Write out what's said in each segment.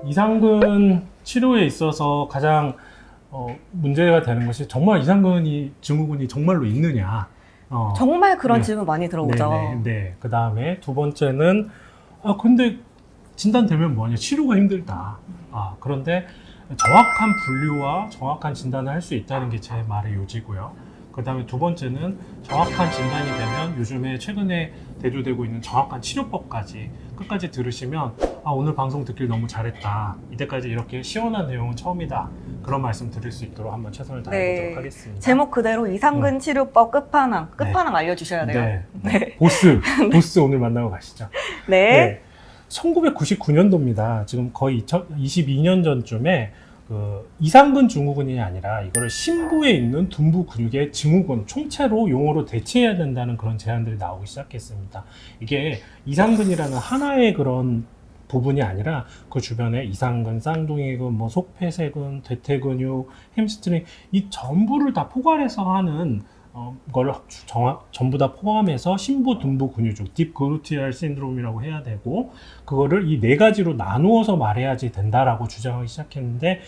이상근 치료에 있어서 가장 문제가 되는 것이 정말 이상근이 증후군이 정말로 있느냐. 정말 그런 네. 질문 많이 들어오죠. 네. 그 다음에 두 번째는 근데 진단되면 뭐하냐, 치료가 힘들다. 그런데 정확한 분류와 정확한 진단을 할 수 있다는 게 제 말의 요지고요. 그 다음에 두 번째는 정확한 진단이 되면 요즘에 최근에 대두되고 있는 정확한 치료법까지 끝까지 들으시면 오늘 방송 듣길 너무 잘했다. 이때까지 이렇게 시원한 내용은 처음이다. 그런 말씀 드릴 수 있도록 한번 최선을 다해보도록 하겠습니다. 제목 그대로 이상근 치료법 끝판왕 알려주셔야 돼요. 네. 보스 오늘 만나고 가시죠. 네. 1999년도입니다. 지금 거의 22년 전쯤에 이상근 증후군이 아니라 이거를 심부에 있는 둔부 근육의 증후군 총체로 용어로 대체해야 된다는 그런 제안들이 나오기 시작했습니다. 이게 이상근이라는 하나의 그런 부분이 아니라 그 주변에 이상근, 쌍둥이근, 속폐쇄근, 대퇴근육, 햄스트링 이 전부를 다 포괄해서 하는 걸 전부 다 포함해서 심부 둔부 근유증, 딥 글루티알 신드롬이라고 해야 되고, 그거를 이 네 가지로 나누어서 말해야지 된다라고 주장하기 시작했는데,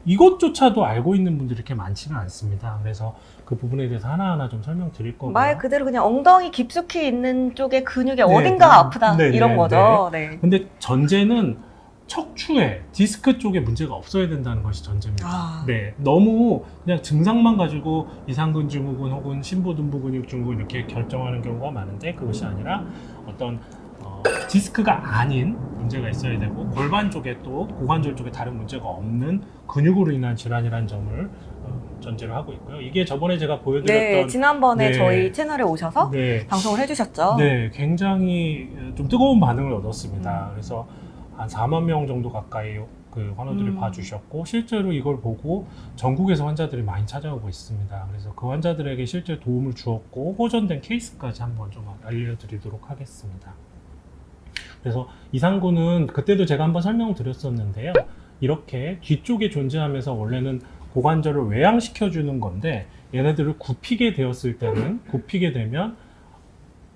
이것조차도 알고 있는 분들이 이렇게 많지는 않습니다. 그래서 그 부분에 대해서 하나하나 좀 설명드릴 거고요. 말 그대로 그냥 엉덩이 깊숙이 있는 쪽의 근육이 어딘가가 아프다 이런 거죠. 네. 근데 전제는 척추에 디스크 쪽에 문제가 없어야 된다는 것이 전제입니다. 네, 너무 그냥 증상만 가지고 이상근 증후군 혹은 심부둔부 근육 증후군 이렇게 결정하는 경우가 많은데, 그것이 아니라 어떤 디스크가 아닌 문제가 있어야 되고, 골반 쪽에 또 고관절 쪽에 다른 문제가 없는 근육으로 인한 질환이라는 점을 전제로 하고 있고요. 이게 저번에 제가 보여드렸던 지난번에 저희 채널에 오셔서 방송을 해주셨죠. 네, 굉장히 좀 뜨거운 반응을 얻었습니다. 그래서 한 4만 명 정도 가까이 그 환우들이 봐주셨고, 실제로 이걸 보고 전국에서 환자들이 많이 찾아오고 있습니다. 그래서 그 환자들에게 실제 도움을 주었고, 호전된 케이스까지 한번 좀 알려드리도록 하겠습니다. 그래서 이상근은 그때도 제가 한번 설명을 드렸었는데요. 이렇게 뒤쪽에 존재하면서 원래는 고관절을 외양시켜주는 건데, 얘네들을 굽히게 되면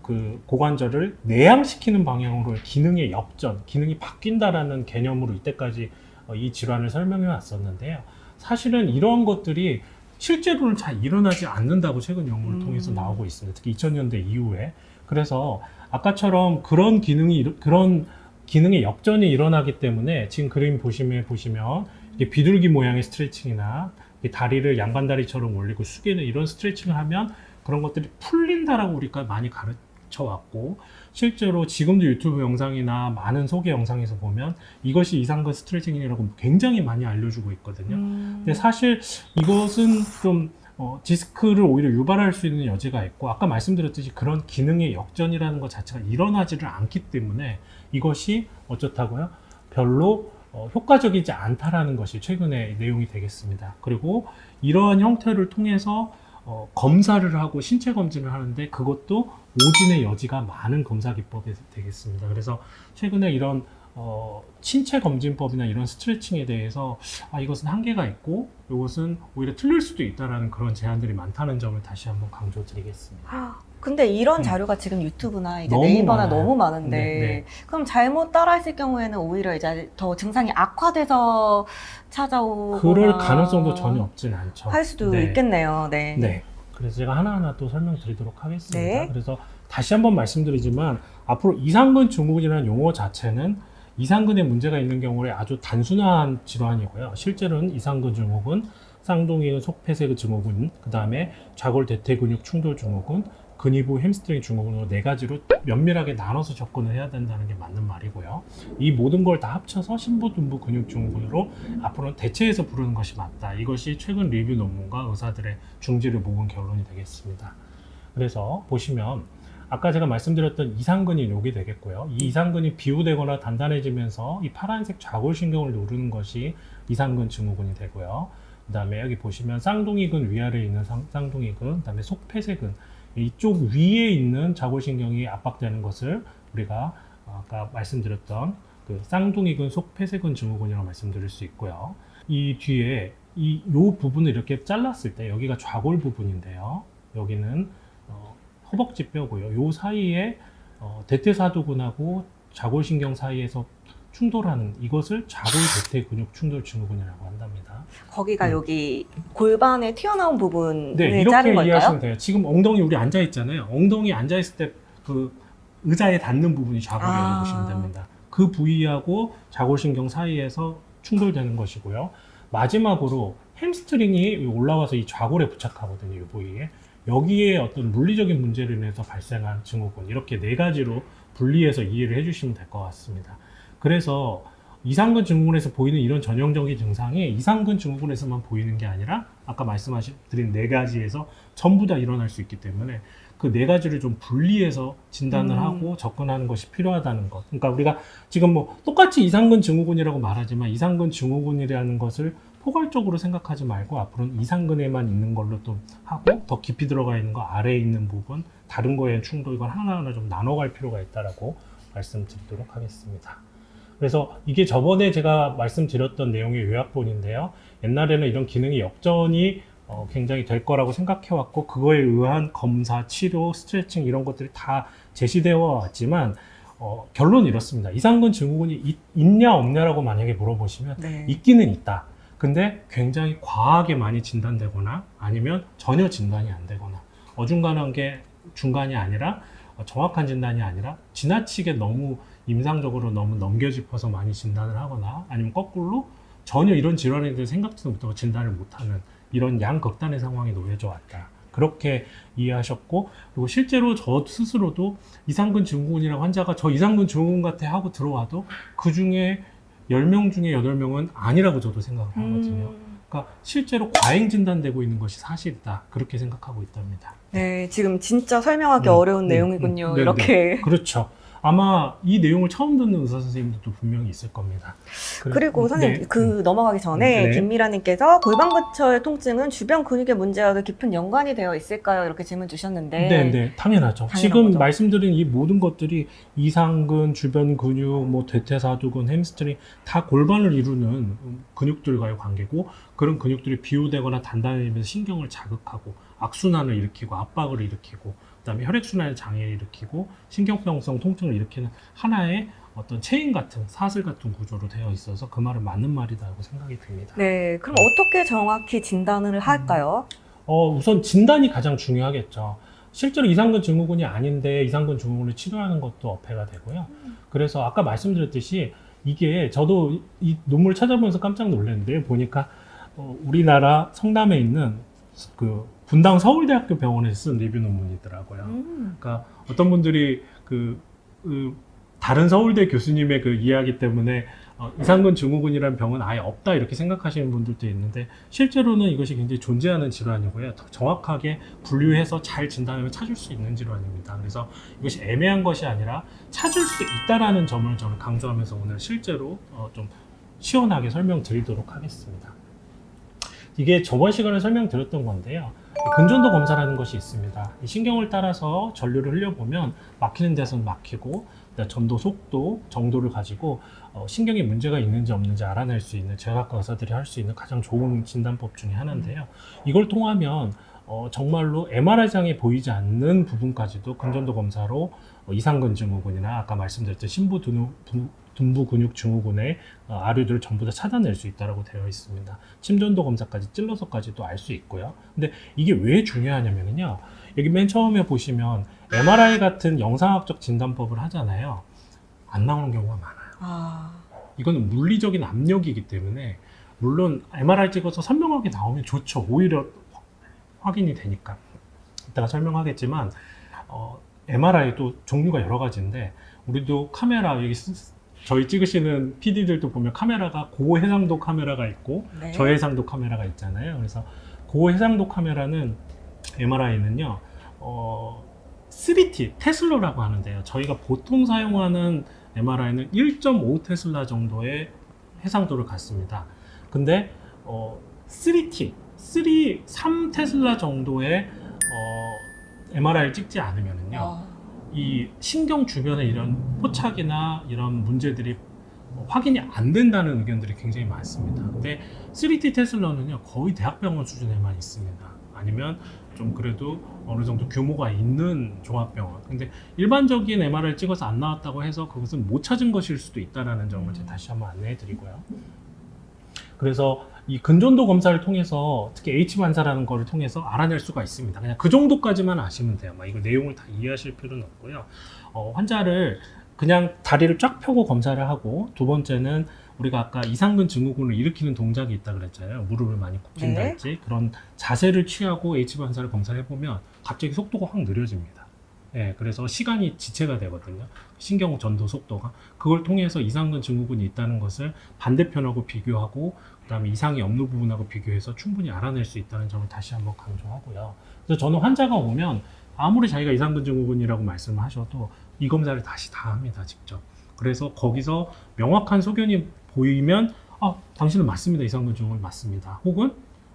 그 고관절을 내양시키는 방향으로 기능의 역전, 기능이 바뀐다라는 개념으로 이때까지 이 질환을 설명해 왔었는데요. 사실은 이런 것들이 실제로는 잘 일어나지 않는다고 최근 연구를 통해서 나오고 있습니다. 특히 2000년대 이후에. 그래서 아까처럼 그런 기능의 역전이 일어나기 때문에 지금 그림 보시면 이게 비둘기 모양의 스트레칭이나 다리를 양반다리처럼 올리고 숙이는 이런 스트레칭을 하면 그런 것들이 풀린다라고 우리가 많이 가르쳐왔고, 실제로 지금도 유튜브 영상이나 많은 소개 영상에서 보면 이것이 이상근 스트레칭이라고 굉장히 많이 알려주고 있거든요. 근데 사실 이것은 좀 디스크를 오히려 유발할 수 있는 여지가 있고, 아까 말씀드렸듯이 그런 기능의 역전이라는 것 자체가 일어나지를 않기 때문에 이것이 어쩌다고요? 별로 효과적이지 않다라는 것이 최근의 내용이 되겠습니다. 그리고 이러한 형태를 통해서 검사를 하고 신체 검진을 하는데, 그것도 오진의 여지가 많은 검사 기법이 되겠습니다. 그래서 최근에 이런 신체 검진법이나 이런 스트레칭에 대해서 이것은 한계가 있고 이것은 오히려 틀릴 수도 있다라는 그런 제안들이 많다는 점을 다시 한번 강조드리겠습니다. 근데 이런 자료가 지금 유튜브나 이제 너무 네이버나 많아요. 너무 많은데 그럼 잘못 따라하실 경우에는 오히려 이제 더 증상이 악화돼서 찾아오거나 그럴 가능성도 전혀 없진 않죠. 할 수도 있겠네요. 네. 그래서 제가 하나하나 또 설명드리도록 하겠습니다. 그래서 다시 한번 말씀드리지만, 앞으로 이상근 증후군이라는 용어 자체는 이상근에 문제가 있는 경우에 아주 단순한 질환이고요. 실제로는 이상근 증후군, 쌍둥이근 속폐쇄근 증후군, 그 다음에 좌골 대퇴근육 충돌 증후군, 근위부 햄스트링 증후군으로 네 가지로 면밀하게 나눠서 접근을 해야 된다는 게 맞는 말이고요. 이 모든 걸 다 합쳐서 심부둔부 근육 증후군으로 앞으로는 대체해서 부르는 것이 맞다. 이것이 최근 리뷰 논문과 의사들의 중지를 모은 결론이 되겠습니다. 그래서 보시면 아까 제가 말씀드렸던 이상근이 요게 되겠고요. 이 이상근이 비우되거나 단단해지면서 이 파란색 좌골신경을 누르는 것이 이상근 증후군이 되고요. 그 다음에 여기 보시면 쌍둥이근 위아래에 있는 쌍둥이근, 그 다음에 속폐쇄근, 이쪽 위에 있는 좌골신경이 압박되는 것을 우리가 아까 말씀드렸던 그 쌍둥이근 속폐쇄근 증후군이라고 말씀드릴 수 있고요. 이 뒤에 요 부분을 이렇게 잘랐을 때 여기가 좌골 부분인데요. 여기는 허벅지 뼈고요. 요 사이에 대퇴사두근하고 좌골신경 사이에서 충돌하는 이것을 좌골대퇴 근육 충돌 증후군이라고 한답니다. 거기가 여기 골반에 튀어나온 부분을 네, 이렇게 자른 걸까요? 이해하시면 돼요. 지금 엉덩이 우리 앉아 있잖아요. 엉덩이 앉아 있을 때 그 의자에 닿는 부분이 좌골이라고 보시면 됩니다. 그 부위하고 좌골신경 사이에서 충돌되는 것이고요. 마지막으로 햄스트링이 올라와서 이 좌골에 부착하거든요. 이 부위에. 여기에 어떤 물리적인 문제로 인해서 발생한 증후군, 이렇게 네 가지로 분리해서 이해를 해주시면 될 것 같습니다. 그래서 이상근 증후군에서 보이는 이런 전형적인 증상이 이상근 증후군에서만 보이는 게 아니라 아까 말씀드린 네 가지에서 전부 다 일어날 수 있기 때문에 그 네 가지를 좀 분리해서 진단을 하고 접근하는 것이 필요하다는 것. 그러니까 우리가 지금 뭐 똑같이 이상근 증후군이라고 말하지만 이상근 증후군이라는 것을 포괄적으로 생각하지 말고 앞으로는 이상근에만 있는 걸로 또 하고 더 깊이 들어가 있는 거 아래에 있는 부분 다른 거에 충돌 이걸 하나하나 좀 나눠갈 필요가 있다라고 말씀드리도록 하겠습니다. 그래서 이게 저번에 제가 말씀드렸던 내용의 요약본인데요. 옛날에는 이런 기능이 역전이 굉장히 될 거라고 생각해왔고 그거에 의한 검사, 치료, 스트레칭 이런 것들이 다 제시되어 왔지만 결론은 이렇습니다. 이상근 증후군이 있냐 없냐라고 만약에 물어보시면 네. 있기는 있다. 근데 굉장히 과하게 많이 진단되거나 아니면 전혀 진단이 안 되거나 어중간한 게 중간이 아니라 정확한 진단이 아니라 지나치게 너무 임상적으로 너무 넘겨짚어서 많이 진단을 하거나 아니면 거꾸로 전혀 이런 질환에 대해 생각지도 못하고 진단을 못하는 이런 양극단의 상황에 놓여져 왔다. 그렇게 이해하셨고 그리고 실제로 저 스스로도 이상근 증후군이라고 환자가 저 이상근 증후군 같아 하고 들어와도 그 중에 10명 중에 8명은 아니라고 저도 생각을 하거든요. 그러니까 실제로 과잉 진단되고 있는 것이 사실이다. 그렇게 생각하고 있답니다. 네, 지금 진짜 설명하기 어려운 내용이군요. 네, 이렇게. 네. 그렇죠. 아마 이 내용을 처음 듣는 의사 선생님들도 분명히 있을 겁니다. 그리고 선생님, 네. 넘어가기 전에 네. 김미라님께서 골반근처의 통증은 주변 근육의 문제와도 깊은 연관이 되어 있을까요? 이렇게 질문 주셨는데. 네, 당연하죠. 당연한 지금 거죠. 말씀드린 이 모든 것들이 이상근, 주변 근육, 뭐 대퇴사두근, 햄스트링 다 골반을 이루는 근육들과의 관계고 그런 근육들이 비호되거나 단단해지면서 신경을 자극하고 악순환을 일으키고 압박을 일으키고 그다음에 혈액순환의 장애를 일으키고 신경병성 통증을 일으키는 하나의 어떤 체인 같은 사슬 같은 구조로 되어 있어서 그 말은 맞는 말이다고 생각이 듭니다. 네, 그럼 어떻게 정확히 진단을 할까요? 우선 진단이 가장 중요하겠죠. 실제로 이상근 증후군이 아닌데 이상근 증후군을 치료하는 것도 어폐가 되고요. 그래서 아까 말씀드렸듯이 이게 저도 이 논문을 찾아보면서 깜짝 놀랐는데 보니까 우리나라 성남에 있는 그 분당 서울대학교 병원에서 쓴 리뷰 논문이더라고요. 그러니까 어떤 분들이 다른 서울대 교수님의 그 이야기 때문에 이상근 증후군이라는 병은 아예 없다 이렇게 생각하시는 분들도 있는데 실제로는 이것이 굉장히 존재하는 질환이고요. 더 정확하게 분류해서 잘 진단하면 찾을 수 있는 질환입니다. 그래서 이것이 애매한 것이 아니라 찾을 수 있다라는 점을 저는 강조하면서 오늘 실제로 좀 시원하게 설명드리도록 하겠습니다. 이게 저번 시간에 설명드렸던 건데요. 근전도 검사라는 것이 있습니다. 이 신경을 따라서 전류를 흘려보면 막히는 데서는 막히고 전도 속도, 정도를 가지고 신경에 문제가 있는지 없는지 알아낼 수 있는 제각각 의사들이 할 수 있는 가장 좋은 진단법 중에 하나인데요. 이걸 통하면 정말로 MRI상에 보이지 않는 부분까지도 근전도 검사로 이상근 증후군이나 아까 말씀드렸던 둔부 근육 증후군의 아류들을 전부 다 찾아낼 수 있다고 되어 있습니다. 침전도 검사까지 찔러서까지도 알 수 있고요. 근데 이게 왜 중요하냐면요. 여기 맨 처음에 보시면 MRI 같은 영상학적 진단법을 하잖아요. 안 나오는 경우가 많아요. 이거는 물리적인 압력이기 때문에 물론 MRI 찍어서 선명하게 나오면 좋죠. 오히려 확인이 되니까. 이따가 설명하겠지만 MRI도 종류가 여러 가지인데 우리도 카메라 여기 저희 찍으시는 PD들도 보면 카메라가 고해상도 카메라가 있고 네. 저해상도 카메라가 있잖아요. 그래서 고해상도 카메라는 MRI는요 3T 테슬라라고 하는데요. 저희가 보통 사용하는 MRI는 1.5 테슬라 정도의 해상도를 갖습니다. 근데 3 테슬라 정도의 MRI를 찍지 않으면은요. 이 신경 주변에 이런 포착이나 이런 문제들이 확인이 안 된다는 의견들이 굉장히 많습니다. 근데 3T 테슬라는요 거의 대학병원 수준에만 있습니다. 아니면 좀 그래도 어느 정도 규모가 있는 종합병원. 근데 일반적인 MRI를 찍어서 안 나왔다고 해서 그것은 못 찾은 것일 수도 있다는 점을 제가 다시 한번 안내해드리고요. 그래서 이 근전도 검사를 통해서 특히 H반사라는 거를 통해서 알아낼 수가 있습니다. 그냥 그 정도까지만 아시면 돼요. 막 이거 내용을 다 이해하실 필요는 없고요. 환자를 그냥 다리를 쫙 펴고 검사를 하고, 두 번째는 우리가 아까 이상근 증후군을 일으키는 동작이 있다 그랬잖아요. 무릎을 많이 굽힌달지 그런 자세를 취하고 H반사를 검사를 해보면 갑자기 속도가 확 느려집니다. 예, 그래서 시간이 지체가 되거든요. 신경 전도 속도가. 그걸 통해서 이상근 증후군이 있다는 것을 반대편하고 비교하고 그다음에 이상이 없는 부분하고 비교해서 충분히 알아낼 수 있다는 점을 다시 한번 강조하고요. 그래서 저는 환자가 오면 아무리 자기가 이상근 증후군이라고 말씀을 하셔도 이 검사를 다시 다 합니다, 직접. 그래서 거기서 명확한 소견이 보이면 당신은 맞습니다, 이상근 증후군 맞습니다. 혹은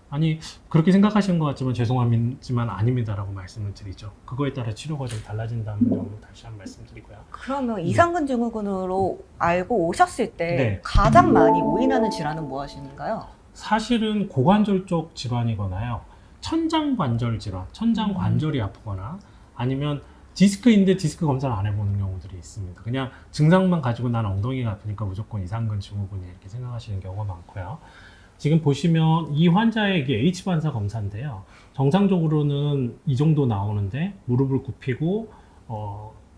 아니 그렇게 생각하시는 것 같지만 죄송하지만 아닙니다라고 말씀을 드리죠. 그거에 따라 치료가 좀 달라진다는 점을 다시 한번 말씀드리고요. 그러면 이상근 증후군으로 알고 오셨을 때 네. 가장 많이 오인하는 질환은 무엇인가요? 사실은 고관절 쪽 질환이거나요, 천장관절 질환, 천장관절이 아프거나 아니면 디스크인데 디스크 검사를 안 해보는 경우들이 있습니다. 그냥 증상만 가지고 난 엉덩이가 아프니까 무조건 이상근 증후군이 이렇게 생각하시는 경우가 많고요. 지금 보시면 이 환자의 이게 H반사 검사인데요. 정상적으로는 이 정도 나오는데 무릎을 굽히고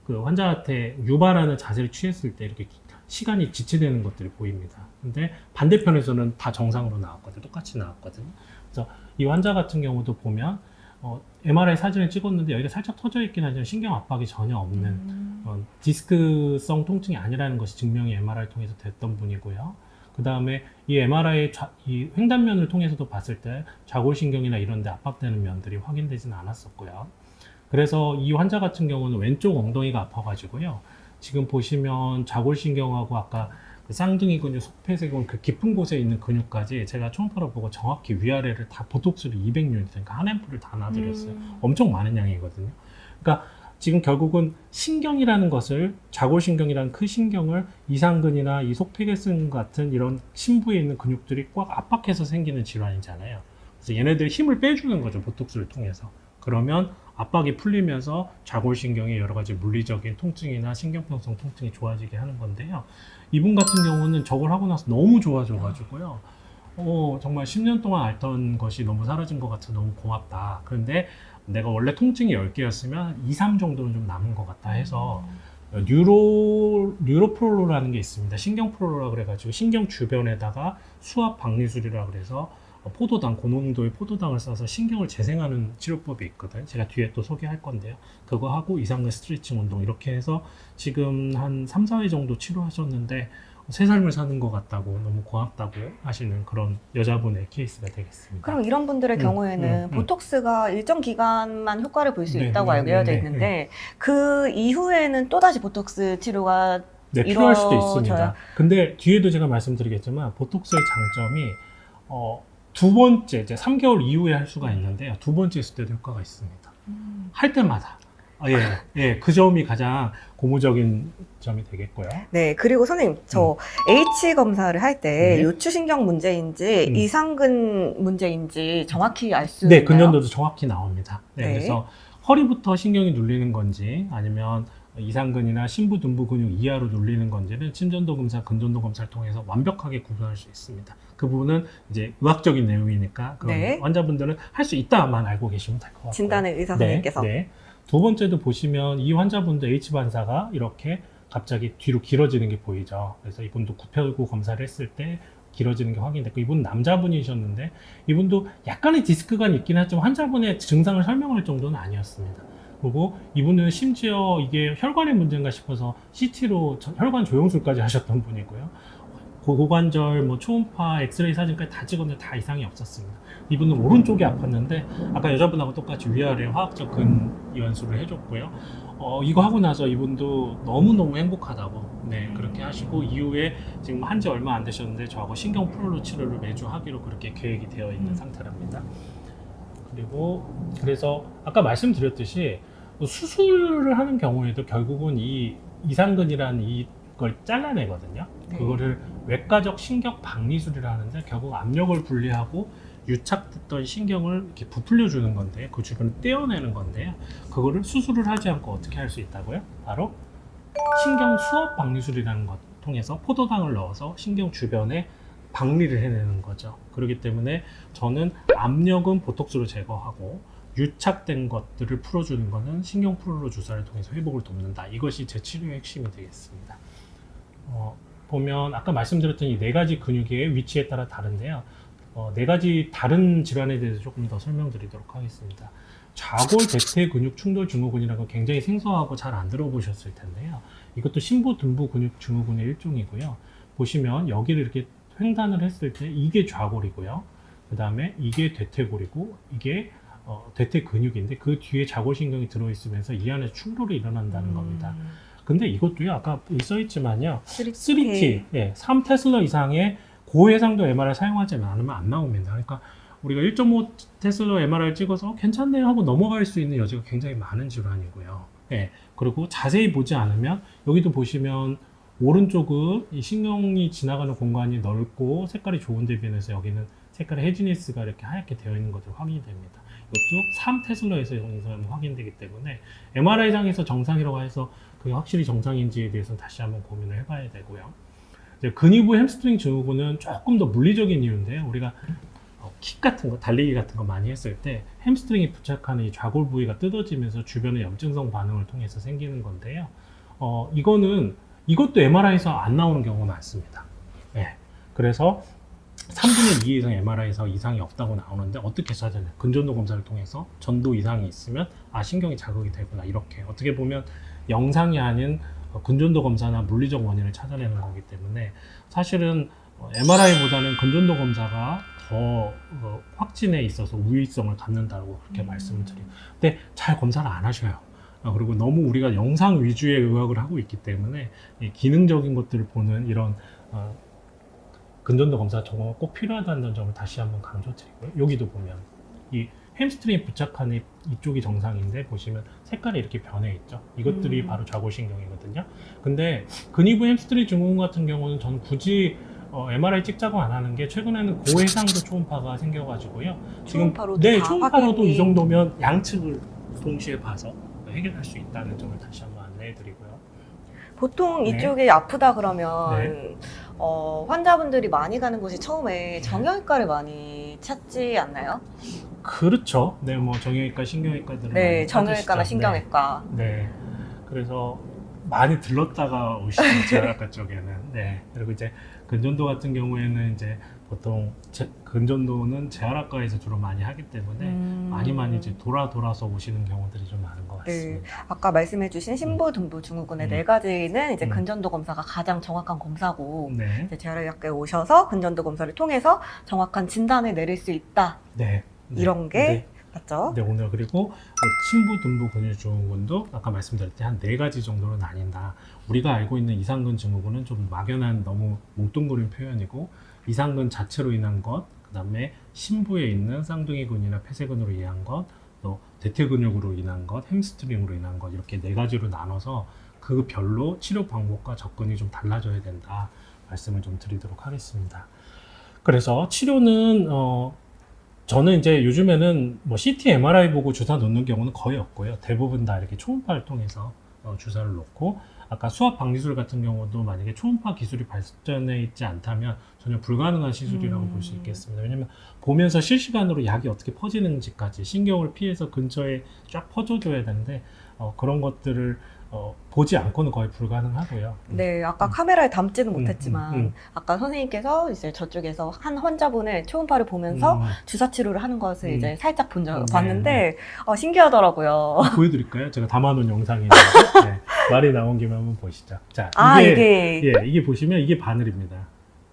그 환자한테 유발하는 자세를 취했을 때 이렇게 시간이 지체되는 것들이 보입니다. 근데 반대편에서는 다 정상으로 나왔거든요. 똑같이 나왔거든요. 그래서 이 환자 같은 경우도 보면 MRI 사진을 찍었는데 여기가 살짝 터져 있긴 하지만 신경 압박이 전혀 없는 디스크성 통증이 아니라는 것이 증명이 MRI를 통해서 됐던 분이고요. 그 다음에 이 MRI 이 횡단면을 통해서도 봤을 때 좌골신경이나 이런 데 압박되는 면들이 확인되지는 않았었고요. 그래서 이 환자 같은 경우는 왼쪽 엉덩이가 아파가지고요. 지금 보시면 좌골신경하고 아까 그 쌍둥이 근육, 속폐쇄근 그 깊은 곳에 있는 근육까지 제가 초음파로 보고 정확히 위아래를 다 보톡스를 200유닛, 그러니까 한 앰플을 다 놔드렸어요. 엄청 많은 양이거든요. 그러니까 지금 결국은 신경이라는 것을, 좌골신경이라는 큰 신경을 이상근이나 이 속폐쇄근 같은 이런 심부에 있는 근육들이 꽉 압박해서 생기는 질환이잖아요. 그래서 얘네들이 힘을 빼주는 거죠, 보톡스를 통해서. 그러면 압박이 풀리면서 좌골신경의 여러 가지 물리적인 통증이나 신경평성 통증이 좋아지게 하는 건데요. 이분 같은 경우는 저걸 하고 나서 너무 좋아져가지고요. 정말 10년 동안 앓던 것이 너무 사라진 것 같아 너무 고맙다. 그런데 내가 원래 통증이 10개였으면 2, 3 정도는 좀 남은 것 같다 해서 뉴로프롤로라는 게 있습니다. 신경프롤로라 그래가지고 신경 주변에다가 수압 박리술이라 그래서 포도당, 고농도의 포도당을 써서 신경을 재생하는 치료법이 있거든요. 제가 뒤에 또 소개할 건데요. 그거 하고 이상근 스트레칭 운동 이렇게 해서 지금 한 3, 4회 정도 치료하셨는데 새 삶을 사는 것 같다고, 너무 고맙다고 하시는 그런 여자분의 케이스가 되겠습니다. 그럼 이런 분들의 경우에는 보톡스가 일정 기간만 효과를 볼 수 있다고 알려져 있는데 그 이후에는 또다시 보톡스 치료가 네, 필요할 수도 있습니다. 이루어져야... 근데 뒤에도 제가 말씀드리겠지만 보톡스의 장점이 두 번째, 이제 3개월 이후에 할 수가 있는데요. 두 번째 했을 때도 효과가 있습니다. 할 때마다. 그 점이 가장 고무적인 점이 되겠고요. 네, 그리고 선생님, 저 H 검사를 할 때 요추신경 문제인지 이상근 문제인지 정확히 알 수 있나요? 네, 근전도도 정확히 나옵니다. 네, 그래서 허리부터 신경이 눌리는 건지 아니면 이상근이나 심부둔부 근육 이하로 눌리는 건지는 심전도 검사, 근전도 검사를 통해서 완벽하게 구분할 수 있습니다. 그 부분은 이제 의학적인 내용이니까 그런 환자분들은 할 수 있다만 알고 계시면 될 것 같고요. 진단의 의사 선생님께서. 네. 두 번째도 보시면 이 환자분도 H반사가 이렇게 갑자기 뒤로 길어지는 게 보이죠. 그래서 이분도 굽혀고 검사를 했을 때 길어지는 게 확인됐고, 이분 남자분이셨는데 이분도 약간의 디스크가 있긴 하지만 환자분의 증상을 설명할 정도는 아니었습니다. 그리고 이분은 심지어 이게 혈관의 문제인가 싶어서 CT로 혈관 조영술까지 하셨던 분이고요. 고관절, 초음파, 엑스레이 사진까지 다 찍었는데 다 이상이 없었습니다. 이분은 오른쪽이 아팠는데 아까 여자분하고 똑같이 위아래 화학적 근이완술을 해줬고요. 이거 하고 나서 이분도 너무너무 행복하다고 그렇게 하시고, 이후에 지금 한지 얼마 안 되셨는데 저하고 신경 프롤로 치료를 매주 하기로 그렇게 계획이 되어 있는 상태랍니다. 그리고 그래서 아까 말씀드렸듯이 수술을 하는 경우에도 결국은 이 이상근이라는 이걸 잘라내거든요. 그거를 외과적 신경 박리술이라 하는데 결국 압력을 분리하고 유착됐던 신경을 이렇게 부풀려 주는 건데 그 주변을 떼어내는 건데요. 그거를 수술을 하지 않고 어떻게 할 수 있다고요? 바로 신경 수압 박리술이라는 것 통해서 포도당을 넣어서 신경 주변에 박리를 해내는 거죠. 그렇기 때문에 저는 압력은 보톡스로 제거하고 유착된 것들을 풀어주는 것은 신경 프롤로 주사를 통해서 회복을 돕는다. 이것이 제 치료의 핵심이 되겠습니다. 보면 아까 말씀드렸던 이 네 가지 근육의 위치에 따라 다른데요. 네 가지 다른 질환에 대해서 조금 더 설명드리도록 하겠습니다. 좌골 대퇴 근육 충돌 증후군이라는 건 굉장히 생소하고 잘 안 들어보셨을 텐데요. 이것도 심부 등부 근육 증후군의 일종이고요. 보시면 여기를 이렇게 횡단을 했을 때 이게 좌골이고요. 그 다음에 이게 대퇴골이고 이게 대퇴 근육인데 그 뒤에 좌골신경이 들어있으면서 이 안에 충돌이 일어난다는 겁니다. 근데 이것도요, 아까 써있지만요, 3T, 예, 3테슬라 이상의 고해상도 MRI 사용하지 않으면 안 나옵니다. 그러니까 우리가 1.5 테슬라 MRI 찍어서 괜찮네요 하고 넘어갈 수 있는 여지가 굉장히 많은 질환이고요. 예, 그리고 자세히 보지 않으면 여기도 보시면 오른쪽은 이 신경이 지나가는 공간이 넓고 색깔이 좋은 데 비해서 여기는 색깔의 헤지니스가 이렇게 하얗게 되어 있는 것으로 확인이 됩니다. 이것도 3테슬라에서 확인되기 때문에 MRI상에서 정상이라고 해서 그게 확실히 정상인지에 대해서는 다시 한번 고민을 해봐야 되고요. 이제 근위부 햄스트링 증후군은 조금 더 물리적인 이유인데요. 우리가 킥 같은 거, 달리기 같은 거 많이 했을 때 햄스트링이 부착하는 이 좌골 부위가 뜯어지면서 주변의 염증성 반응을 통해서 생기는 건데요. 이것도 MRI에서 안 나오는 경우가 많습니다. 예. 그래서 3분의 2 이상 MRI에서 이상이 없다고 나오는데 어떻게 찾아내요? 근전도 검사를 통해서 전도 이상이 있으면 신경이 자극이 되구나, 이렇게 어떻게 보면 영상이 아닌 근전도 검사나 물리적 원인을 찾아내는 거기 때문에 사실은 MRI보다는 근전도 검사가 더 확진에 있어서 우위성을 갖는다고 그렇게 말씀을 드려요. 근데 잘 검사를 안 하셔요. 그리고 너무 우리가 영상 위주의 의학을 하고 있기 때문에 이 기능적인 것들을 보는 이런 근전도 검사 정보가 꼭 필요하다는 점을 다시 한번 강조드리고요. 여기도 보면 이 햄스트링에 부착한 이쪽이 정상인데 보시면 색깔이 이렇게 변해 있죠. 이것들이 바로 좌골신경이거든요. 근데 근위부 햄스트링 증후군 같은 경우는 저는 굳이 MRI 찍자고 안 하는 게 최근에는 고해상도 초음파가 생겨가지고요. 초음파로도 네, 다 초음파로도 확인이. 이 정도면 양측을 동시에 봐서 해결할 수 있다는 점을 다시 한번 안내해드리고요. 보통 네. 이쪽이 아프다 그러면 네. 환자분들이 많이 가는 곳이 처음에 정형외과를 많이 찾지 않나요? 그렇죠. 네, 뭐 정형외과, 신경외과들은 네, 많이 정형외과나 찾으시죠. 신경외과. 네. 그래서 많이 들렀다가 오시죠, 제약과 쪽에는. 네. 그리고 이제 근전도 같은 경우에는 이제 보통 근전도는 재활학과에서 주로 많이 하기 때문에 많이 이제 돌아서 오시는 경우들이 좀 많은 것 네, 같습니다. 아까 말씀해주신 심부, 등부 증후군의 네 가지는 이제 근전도 검사가 가장 정확한 검사고, 네. 이제 재활의학과에 오셔서 근전도 검사를 통해서 정확한 진단을 내릴 수 있다. 네. 이런 게 맞죠? 네, 오늘 그리고 심부, 등부 근육 증후군도 아까 말씀드렸듯이 한 4가지 정도로 나뉜다. 우리가 알고 있는 이상근 증후군은 좀 막연한 너무 뭉뚱그린 표현이고, 이상근 자체로 인한 것, 그 다음에 심부에 있는 쌍둥이근이나 폐쇄근으로 인한 것, 또 대퇴근육으로 인한 것, 햄스트링으로 인한 것, 이렇게 4가지로 나눠서 그 별로 치료 방법과 접근이 좀 달라져야 된다 말씀을 좀 드리도록 하겠습니다. 그래서 치료는 저는 이제 요즘에는 뭐 CT, MRI 보고 주사 놓는 경우는 거의 없고요. 대부분 다 이렇게 초음파를 통해서 주사를 놓고, 아까 수압 박리술 같은 경우도 만약에 초음파 기술이 발전해 있지 않다면 전혀 불가능한 시술이라고 볼 수 있겠습니다. 왜냐면 보면서 실시간으로 약이 어떻게 퍼지는지까지 신경을 피해서 근처에 쫙 퍼져줘야 되는데 그런 것들을 보지 않고는 거의 불가능하고요. 네, 아까 카메라에 담지는 못했지만 아까 선생님께서 이제 저쪽에서 한 환자분의 초음파를 보면서 주사 치료를 하는 것을 이제 살짝 봤는데 신기하더라고요. 보여드릴까요? 제가 담아놓은 영상인데 네, 말이 나온 김에 한번 보시죠. 자, 이게 보시면 이게 바늘입니다.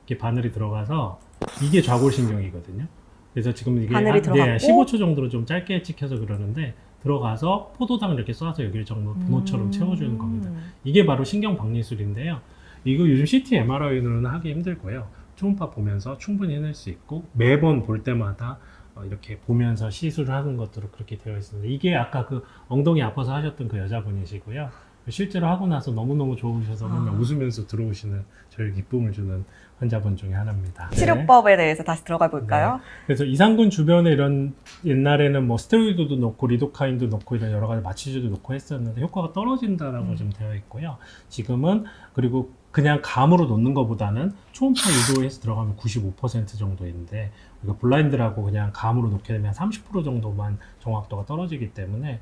이게 바늘이 들어가서 이게 좌골신경이거든요. 그래서 지금 이게 바늘이 들어갔고 15초 정도로 좀 짧게 찍혀서 그러는데 들어가서 포도당을 이렇게 쏴서 여기를 정말 분호처럼 채워주는 겁니다. 이게 바로 신경 박리술인데요. 이거 요즘 CT, MRI로는 하기 힘들고요. 초음파 보면서 충분히 해낼 수 있고 매번 볼 때마다 이렇게 보면서 시술을 하는 것으로 그렇게 되어 있습니다. 이게 아까 그 엉덩이 아파서 하셨던 그 여자분이시고요. 실제로 하고 나서 너무너무 좋으셔서 맨날 웃으면서 들어오시는 저희 기쁨을 주는 환자분 중에 하나입니다. 치료법에 대해서 다시 들어가 볼까요? 그래서 이상근 주변에 이런 옛날에는 뭐 스테로이드도 넣고 리도카인도 넣고 이런 여러 가지 마취제도 넣고 했었는데 효과가 떨어진다라고 지금 되어 있고요. 지금은 그리고 그냥 감으로 놓는 것보다는 초음파 유도해서 들어가면 95% 정도인데 우리가 블라인드라고 그냥 감으로 놓게 되면 30% 정도만 정확도가 떨어지기 때문에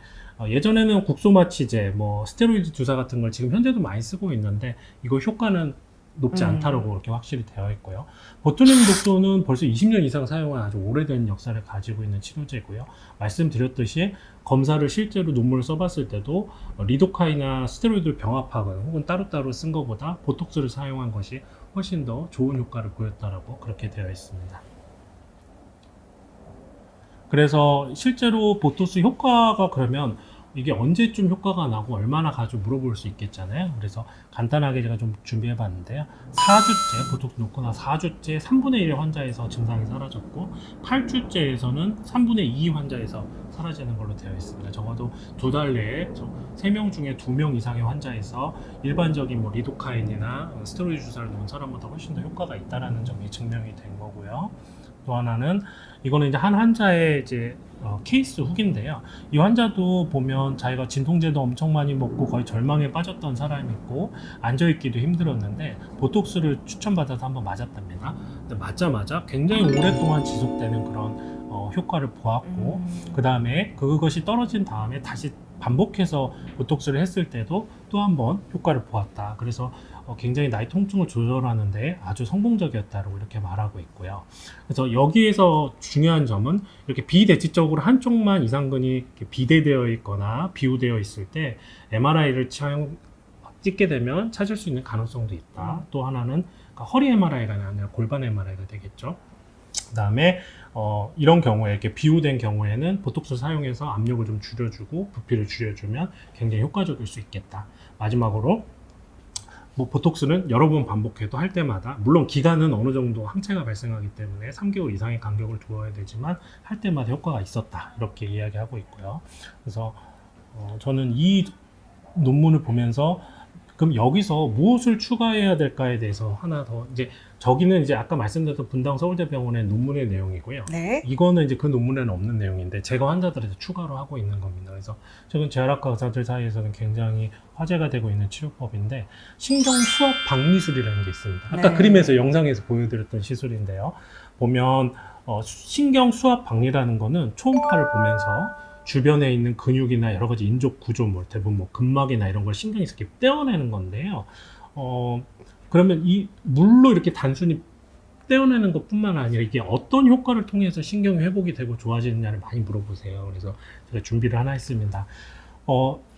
예전에는 국소마취제, 뭐 스테로이드 주사 같은 걸 지금 현재도 많이 쓰고 있는데 이거 효과는 높지 않다라고 그렇게 확실히 되어 있고요. 보툴린 독소는 벌써 20년 이상 사용한 아주 오래된 역사를 가지고 있는 치료제고요. 말씀드렸듯이 검사를 실제로 논문을 써봤을 때도 리도카이나 스테로이드 병합학은 혹은 따로따로 쓴 것보다 보톡스를 사용한 것이 훨씬 더 좋은 효과를 보였다라고 그렇게 되어 있습니다. 그래서 실제로 보톡스 효과가 그러면 이게 언제쯤 효과가 나고 얼마나 가지고 물어볼 수 있겠잖아요. 그래서 간단하게 제가 좀 준비해 봤는데요. 4주째, 보톡스 놓고 나 4주째 3분의 1 환자에서 증상이 사라졌고 8주째에서는 3분의 2 환자에서 사라지는 걸로 되어 있습니다. 적어도 2달 내에 3명 중에 2명 이상의 환자에서 일반적인 뭐 리도카인이나 스테로이드 주사를 놓은 사람보다 훨씬 더 효과가 있다는 점이 증명이 된 거고요. 또 하나는 이거는 이제 한 환자의 이제 케이스 후기인데요. 이 환자도 보면 자기가 진통제도 엄청 많이 먹고 거의 절망에 빠졌던 사람이 있고 앉아있기도 힘들었는데 보톡스를 추천받아서 한번 맞았답니다. 근데 맞자마자 굉장히 오랫동안 지속되는 그런 효과를 보았고 그 다음에 그것이 떨어진 다음에 다시 반복해서 보톡스를 했을 때도 또 한 번 효과를 보았다. 그래서 굉장히 나의 통증을 조절하는데 아주 성공적이었다고 이렇게 말하고 있고요. 그래서 여기에서 중요한 점은 이렇게 비대칭적으로 한쪽만 이상근이 이렇게 비대되어 있거나 비우되어 있을 때 MRI를 찍게 되면 찾을 수 있는 가능성도 있다. 또 하나는 그러니까 허리 MRI가 아니라 골반 MRI가 되겠죠. 그 다음에 이런 경우에 이렇게 비우된 경우에는 보톡스 사용해서 압력을 좀 줄여주고 부피를 줄여주면 굉장히 효과적일 수 있겠다. 마지막으로 뭐 보톡스는 여러 번 반복해도 할 때마다 물론 기간은 어느 정도 항체가 발생하기 때문에 3개월 이상의 간격을 두어야 되지만 할 때마다 효과가 있었다 이렇게 이야기하고 있고요. 그래서 저는 이 논문을 보면서 그럼 여기서 무엇을 추가해야 될까에 대해서 하나 더 이제 저기는 이제 아까 말씀드렸던 분당 서울대병원의 논문의 내용이고요. 네. 이거는 이제 그 논문에는 없는 내용인데 제가 환자들한테 추가로 하고 있는 겁니다. 그래서 최근 재활학과 의사들 사이에서는 굉장히 화제가 되고 있는 치료법인데 신경 수압 박리술이라는 게 있습니다. 아까 네. 그림에서 영상에서 보여드렸던 시술인데요. 보면 신경 수압 박리라는 거는 초음파를 보면서 주변에 있는 근육이나 여러 가지 인조 구조물, 대부분 뭐 근막이나 이런 걸 신경에서 이렇게 떼어내는 건데요. 그러면 이 물로 이렇게 단순히 떼어내는 것뿐만 아니라 이게 어떤 효과를 통해서 신경이 회복이 되고 좋아지느냐를 많이 물어보세요. 그래서 제가 준비를 하나 했습니다.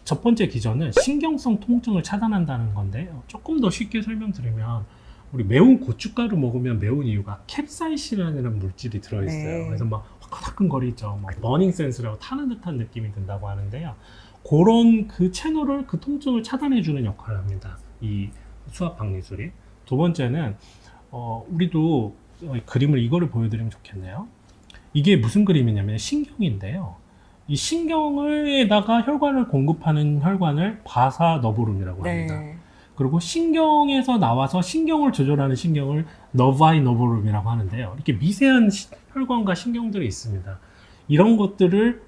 첫 번째 기전은 신경성 통증을 차단한다는 건데 조금 더 쉽게 설명드리면 우리 매운 고춧가루 먹으면 매운 이유가 캡사이신이라는 물질이 들어있어요. 네. 그래서 막 화끈거리죠. 막 버닝 센스라고 타는 듯한 느낌이 든다고 하는데요. 그런 그 채널을 그 통증을 차단해주는 역할을 합니다. 이 수압 박리술이. 두 번째는 우리도 그림을 이거를 보여드리면 좋겠네요. 이게 무슨 그림이냐면 신경인데요. 이 신경에다가 혈관을 공급하는 혈관을 바사 너브룸이라고 합니다. 네. 그리고 신경에서 나와서 신경을 조절하는 신경을 너바이 너브룸이라고 하는데요. 이렇게 미세한 혈관과 신경들이 있습니다. 이런 것들을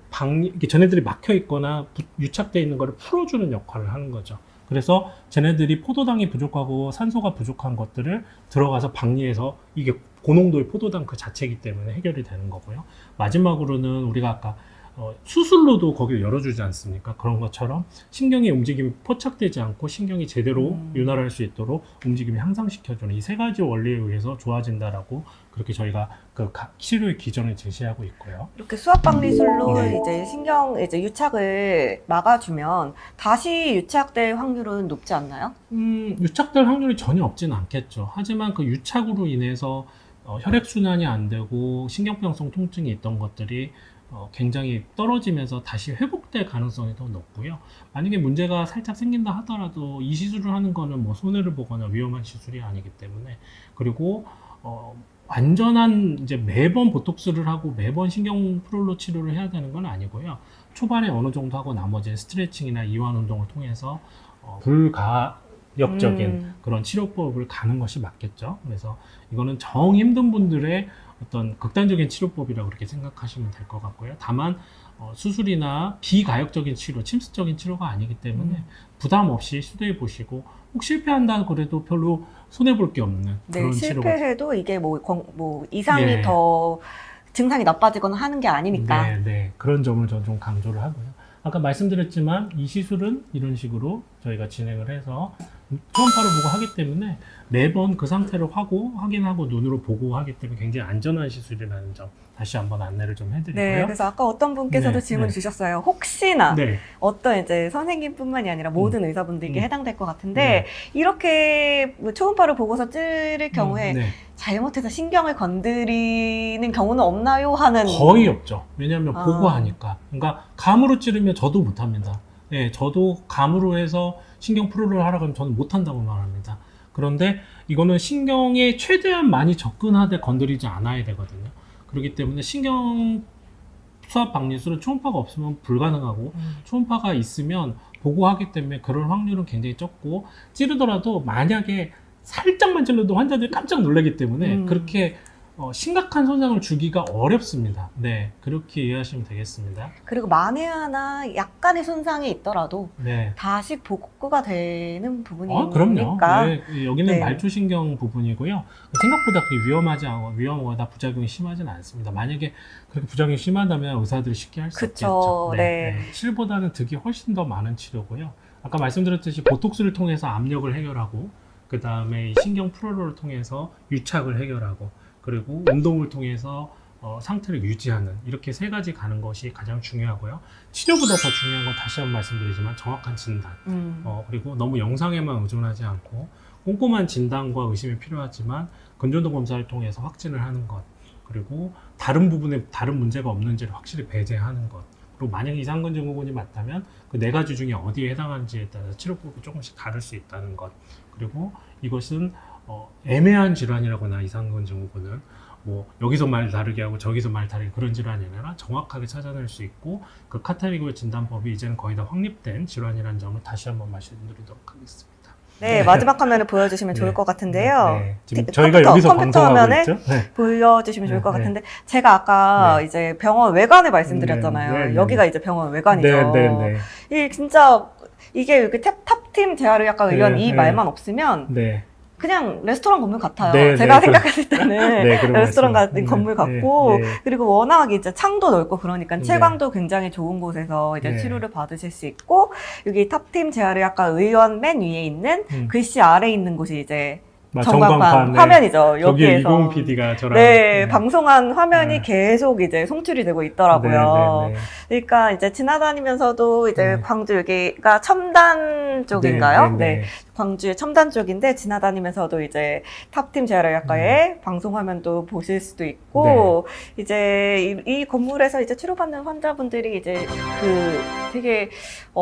이렇게 쟤네들이 막혀 있거나 유착되어 있는 것을 풀어주는 역할을 하는 거죠. 그래서 쟤네들이 포도당이 부족하고 산소가 부족한 것들을 들어가서 박리해서 이게 고농도의 포도당 그 자체이기 때문에 해결이 되는 거고요. 마지막으로는 우리가 아까 수술로도 거기를 열어주지 않습니까? 그런 것처럼 신경의 움직임이 포착되지 않고 신경이 제대로 윤활할 수 있도록 움직임을 향상시켜주는 이 세 가지 원리에 의해서 좋아진다라고 그렇게 저희가 그 치료의 기전을 제시하고 있고요. 이렇게 수압 박리술로 네. 이제 신경 이제 유착을 막아주면 다시 유착될 확률은 높지 않나요? 유착될 확률이 전혀 없지는 않겠죠. 하지만 그 유착으로 인해서 혈액순환이 안 되고 신경병성 통증이 있던 것들이 굉장히 떨어지면서 다시 회복될 가능성이 더 높고요. 만약에 문제가 살짝 생긴다 하더라도 이 시술을 하는 거는 뭐 손해를 보거나 위험한 시술이 아니기 때문에 그리고 완전한 이제 매번 보톡스를 하고 매번 신경 프롤로 치료를 해야 되는 건 아니고요. 초반에 어느 정도 하고 나머지는 스트레칭이나 이완 운동을 통해서 불가역적인 그런 치료법을 가는 것이 맞겠죠. 그래서 이거는 정 힘든 분들의 어떤 극단적인 치료법이라고 그렇게 생각하시면 될 것 같고요. 다만 수술이나 비가역적인 치료, 침습적인 치료가 아니기 때문에 부담 없이 시도해 보시고 혹 실패한다 그래도 별로 손해 볼 게 없는 네, 그런 치료가 실패해도 이게 뭐 이상이 예. 더 증상이 나빠지거나 하는 게 아니니까. 네, 네. 그런 점을 저는 좀 강조를 하고요. 아까 말씀드렸지만 이 시술은 이런 식으로 저희가 진행을 해서 초음파를 보고 하기 때문에 매번 그 상태를 확인하고 눈으로 보고 하기 때문에 굉장히 안전한 시술이라는 점 다시 한번 안내를 좀 해드리고요. 네, 그래서 아까 어떤 분께서도 네, 질문 네. 주셨어요. 혹시나 네, 어떤 이제 선생님뿐만이 아니라 모든 의사분들께 음. 해당될 것 같은데 이렇게 뭐 초음파를 보고서 찌를 경우에 네. 잘못해서 신경을 건드리는 경우는 없나요? 하는 거의 없죠. 왜냐하면 아. 보고 하니까. 그러니까 감으로 찌르면 저도 못합니다. 네, 저도 감으로 해서 신경 프로를 하라고 하면 저는 못한다고 말합니다. 그런데 이거는 신경에 최대한 많이 접근하되 건드리지 않아야 되거든요. 그렇기 때문에 신경 수압 박리술은 초음파가 없으면 불가능하고 초음파가 있으면 보고 하기 때문에 그럴 확률은 굉장히 적고 찌르더라도 만약에 살짝만 찔러도 환자들이 깜짝 놀라기 때문에 그렇게 심각한 손상을 주기가 어렵습니다. 네, 그렇게 이해하시면 되겠습니다. 그리고 만에 하나 약간의 손상이 있더라도 네. 다시 복구가 되는 부분이니까. 그럼요. 네, 여기는 네. 말초신경 부분이고요. 생각보다 그게 위험하거나 부작용이 심하지는 않습니다. 만약에 그렇게 부작용이 심하다면 의사들이 쉽게 할 수 그쵸, 없겠죠. 네. 실보다는 득이 훨씬 더 많은 치료고요. 아까 말씀드렸듯이 보톡스를 통해서 압력을 해결하고 그 다음에 신경 프로를 통해서 유착을 해결하고 그리고 운동을 통해서 상태를 유지하는 이렇게 세 가지 가는 것이 가장 중요하고요. 치료보다 더 중요한 건 다시 한번 말씀드리지만 정확한 진단 그리고 너무 영상에만 의존하지 않고 꼼꼼한 진단과 의심이 필요하지만 근전도 검사를 통해서 확진을 하는 것 그리고 다른 부분에 다른 문제가 없는지를 확실히 배제하는 것 그리고 만약에 이상근 증후군이 맞다면 그 네 가지 중에 어디에 해당하는지에 따라서 치료법이 조금씩 다를 수 있다는 것 그리고 이것은 애매한 질환이라거나 이상근 증후군은 뭐 여기서 말 다르게 하고 저기서 말 다르게 그런 질환이 아니라 정확하게 찾아낼 수 있고 그 카테고리 진단법이 이제는 거의 다 확립된 질환이라는 점을 다시 한번 말씀드리도록 하겠습니다. 네, 마지막 화면을 보여주시면 좋을 것 같은데요. 네. 지금 저희가 여기서 컴퓨터 방송하고 화면을 있죠. 네. 보여주시면 좋을 것 네. 같은데 제가 아까 네. 이제 병원 외관을 말씀드렸잖아요. 네. 여기가 이제 병원 외관이죠. 네. 이 진짜 이게 이렇게 탑팀 재활의학과 의원 네. 이 말만 없으면 네. 그냥 레스토랑 건물 같아요. 네, 제가 네, 생각했을 때는 네, 그런 레스토랑 말씀. 같은 건물 같고 네. 그리고 워낙 이제 창도 넓고 그러니까 네. 채광도 굉장히 좋은 곳에서 이제 네. 치료를 받으실 수 있고 여기 탑팀 재활의학과 의원 맨 위에 있는 글씨 아래에 있는 곳이 이제 전광판 네. 화면이죠. 여기 여기에서 20 PD가 저랑 네, 방송한 화면이 네. 계속 이제 송출이 되고 있더라고요. 네. 그러니까 이제 지나다니면서도 이제 네. 광주 여기가 첨단 쪽인가요? 네. 광주의 첨단 쪽인데 지나다니면서도 이제 탑팀 재활의학과의 방송 화면도 보실 수도 있고 이제 이 건물에서 이제 치료받는 환자분들이 이제 그 되게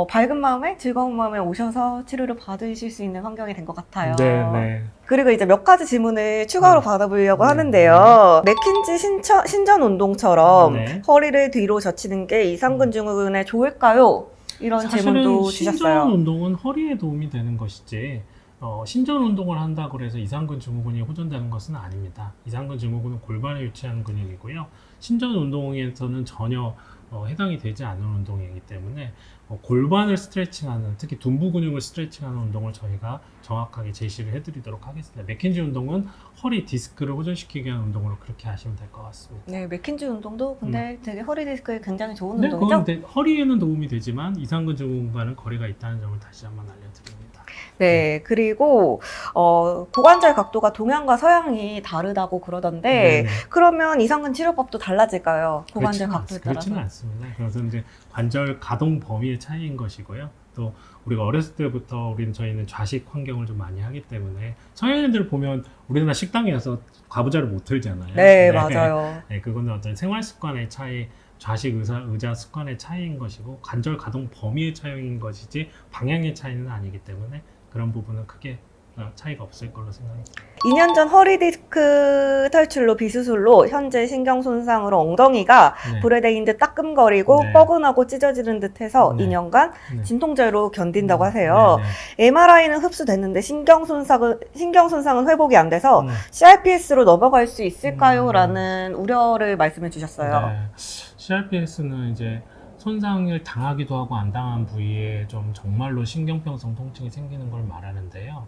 밝은 마음에 즐거운 마음에 오셔서 치료를 받으실 수 있는 환경이 된 것 같아요. 네. 그리고 이제 몇 가지 질문을 추가로 받아보려고 하는데요. 맥킨지 신전 운동처럼 네. 허리를 뒤로 젖히는 게 이상근 증후군에 좋을까요? 이런 질문도 신전 주셨어요. 운동은 허리에 도움이 되는 것이지 신전 운동을 한다고 해서 이상근 증후군이 호전되는 것은 아닙니다. 이상근 증후군은 골반에 위치한 근육이고요. 신전 운동에서는 전혀 해당이 되지 않는 운동이기 때문에 골반을 스트레칭하는 특히 둔부 근육을 스트레칭하는 운동을 저희가 정확하게 제시를 해드리도록 하겠습니다. 맥킨지 운동은 허리 디스크를 호전시키기 위한 운동으로 그렇게 하시면 될 것 같습니다. 네, 맥킨지 운동도 근데 되게 허리 디스크에 굉장히 좋은 네, 운동이죠? 그건 허리에는 도움이 되지만 이상근 증후군과는 거리가 있다는 점을 다시 한번 알려드립니다. 네, 그리고 고관절 각도가 동양과 서양이 다르다고 그러던데 네네. 그러면 이상근 치료법도 달라질까요? 고관절 각도에 따라서? 그렇지는 않습니다. 그래서 이제 관절 가동 범위의 차이인 것이고요. 또 우리가 어렸을 때부터 저희는 좌식 환경을 좀 많이 하기 때문에 서양인들 보면 우리나라 식당에 와서 가부좌를 못 틀잖아요. 네, 맞아요. 네, 그거는 어떤 생활 습관의 차이, 좌식 의자 습관의 차이인 것이고 관절 가동 범위의 차이인 것이지 방향의 차이는 아니기 때문에 그런 부분은 크게 차이가 없을 걸로 생각합니다. 2년 전 허리 디스크 탈출로 비수술로 현재 신경 손상으로 ong덩이가 네. 불에 대인 듯 따끔거리고 네. 뻐근하고 찢어지는 듯 해서 네. 2년간 네. 진통제로 견딘다고 하세요. 네, MRI는 흡수됐는데 신경 손상은 회복이 안 돼서 네. CRPS로 넘어갈 수 있을까요? 라는 우려를 말씀해 주셨어요. 네. CRPS는 이제 손상을 당하기도 하고 안 당한 부위에 좀 정말로 신경병성 통증이 생기는 걸 말하는데요.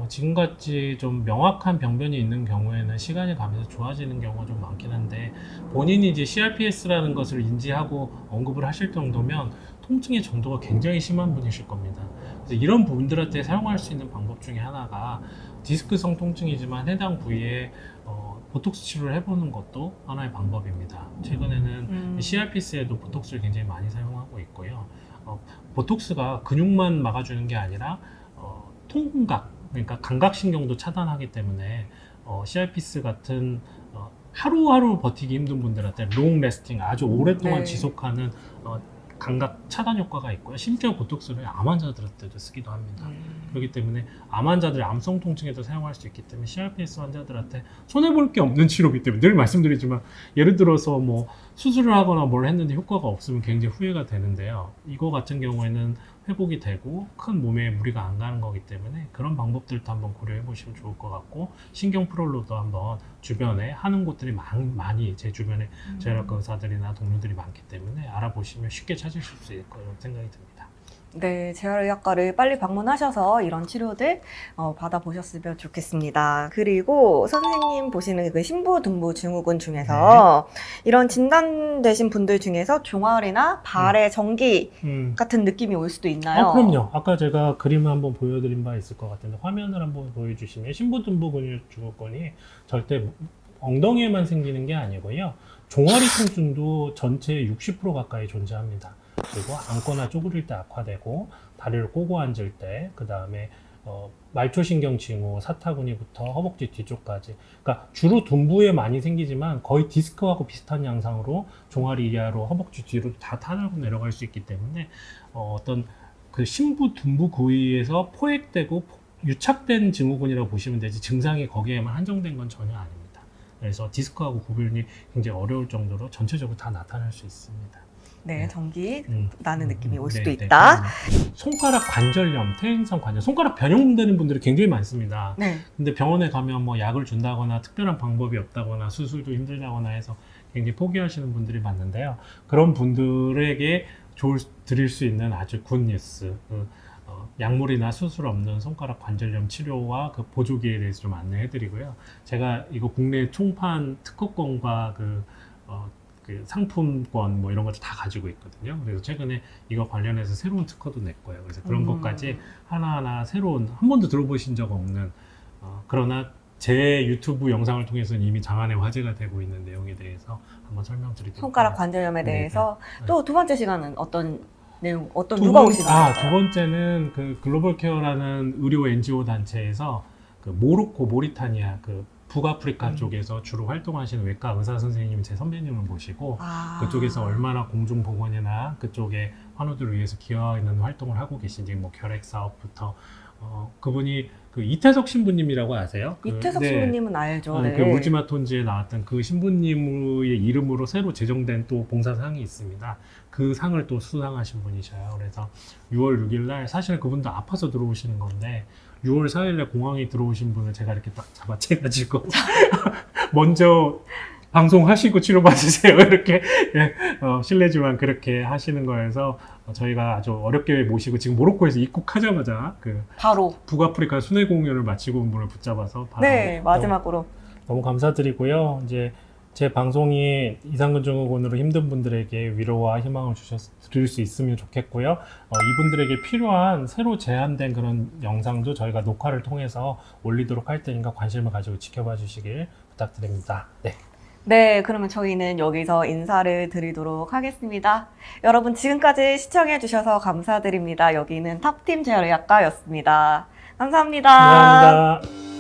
지금같이 좀 명확한 병변이 있는 경우에는 시간이 가면서 좋아지는 경우가 좀 많긴 한데, 본인이 이제 CRPS라는 것을 인지하고 언급을 하실 정도면 통증의 정도가 굉장히 심한 분이실 겁니다. 그래서 이런 분들한테 사용할 수 있는 방법 중에 하나가 디스크성 통증이지만 해당 부위에 보톡스 치료를 해보는 것도 하나의 방법입니다. 최근에는 CRPS에도 보톡스를 굉장히 많이 사용하고 있고요. 보톡스가 근육만 막아주는 게 아니라 통각, 그러니까 감각신경도 차단하기 때문에 CRPS 같은 하루하루 버티기 힘든 분들한테 롱 레스팅, 아주 오랫동안 네. 지속하는 감각 차단 효과가 있고요. 심지어 보톡스를 암 환자들한테도 쓰기도 합니다. 그렇기 때문에 암 환자들 암성 통증에도 사용할 수 있기 때문에 CRPS 환자들한테 손해볼 게 없는 치료이기 때문에 늘 말씀드리지만, 예를 들어서 뭐 수술을 하거나 뭘 했는데 효과가 없으면 굉장히 후회가 되는데요. 이거 같은 경우에는 회복이 되고 큰 몸에 무리가 안 가는 거기 때문에 그런 방법들도 한번 고려해 보시면 좋을 것 같고, 신경 프롤로도 한번 주변에 하는 곳들이 많이 제 주변에 재활학과 의사들이나 동료들이 많기 때문에 알아보시면 쉽게 찾으실 수 있을 거라고 생각이 듭니다. 네, 재활의학과를 빨리 방문하셔서 이런 치료들 받아보셨으면 좋겠습니다. 그리고 선생님 보시는 그 신부등부 증후군 중에서 이런 진단되신 분들 중에서 종아리나 발에 전기 같은 느낌이 올 수도 있나요? 그럼요. 아까 제가 그림을 한번 보여드린 바 있을 것 같은데, 화면을 한번 보여주시면 신부등부 근육 증후군이 절대 엉덩이에만 생기는 게 아니고요. 종아리 통증도 전체의 60% 가까이 존재합니다. 그리고 앉거나 쪼그릴 때 악화되고, 다리를 꼬고 앉을 때, 그 다음에 말초신경 징후, 사타구니부터 허벅지 뒤쪽까지, 그러니까 주로 둔부에 많이 생기지만 거의 디스크하고 비슷한 양상으로 종아리 이하로 허벅지 뒤로 다 타고 내려갈 수 있기 때문에 어떤 그 신부 둔부 부위에서 포획되고 유착된 증후군이라고 보시면 되지, 증상이 거기에만 한정된 건 전혀 아닙니다. 그래서 디스크하고 구별이 굉장히 어려울 정도로 전체적으로 다 나타날 수 있습니다. 네, 전기 나는 느낌이 올 네, 수도 네, 있다. 손가락 관절염, 퇴행성 관절, 손가락 변형되는 분들이 굉장히 많습니다. 네. 근데 병원에 가면 뭐 약을 준다거나 특별한 방법이 없다거나 수술도 힘들다거나 해서 굉장히 포기하시는 분들이 많은데요. 그런 분들에게 드릴 수 있는 아주 굿뉴스, 약물이나 수술 없는 손가락 관절염 치료와 그 보조기에 대해서 좀 안내해드리고요. 제가 이거 국내 총판 특허권과 그 상품권 뭐 이런 것들 다 가지고 있거든요. 그래서 최근에 이거 관련해서 새로운 특허도 냈고요. 그래서 그런 것까지 하나하나 새로운, 한 번도 들어보신 적 없는 그러나 제 유튜브 영상을 통해서는 이미 장안에 화제가 되고 있는 내용에 대해서 한번 설명드리도록 손가락 관절염에 네, 대해서 네. 또 두 번째 시간은 어떤 내용, 누가 오시나요? 두 번째는 그 글로벌 케어라는 의료 NGO 단체에서 그 모로코, 모리타니아, 그 북아프리카 쪽에서 주로 활동하시는 외과 의사 선생님, 제 선배님을 모시고 그쪽에서 얼마나 공중보건이나 그쪽에 환우들을 위해서 기여하는 활동을 하고 계신지, 뭐 결핵 사업부터 그분이 그 이태석 신부님이라고 아세요? 이태석 신부님은 알죠. 네. 그 울지마톤즈에 나왔던 그 신부님의 이름으로 새로 제정된 또 봉사상이 있습니다. 그 상을 또 수상하신 분이셔요. 그래서 6월 6일 날, 사실 그분도 아파서 들어오시는 건데 6월 4일 날 공항에 들어오신 분을 제가 이렇게 딱 잡아채가지고 먼저 방송하시고 치료받으세요. 이렇게 실례지만 그렇게 하시는 거여서 저희가 아주 어렵게 모시고, 지금 모로코에서 입국하자마자 그 바로 북아프리카 순회 공연을 마치고 온 분을 붙잡아서 바로 네, 마지막으로 너무 감사드리고요. 이제 제 방송이 이상근 증후군으로 힘든 분들에게 위로와 희망을 드릴 수 있으면 좋겠고요. 이분들에게 필요한 새로 제안된 그런 영상도 저희가 녹화를 통해서 올리도록 할 테니까 관심을 가지고 지켜봐 주시길 부탁드립니다. 네. 네, 그러면 저희는 여기서 인사를 드리도록 하겠습니다. 여러분 지금까지 시청해 주셔서 감사드립니다. 여기는 탑팀 재활의학과였습니다. 감사합니다. 감사합니다.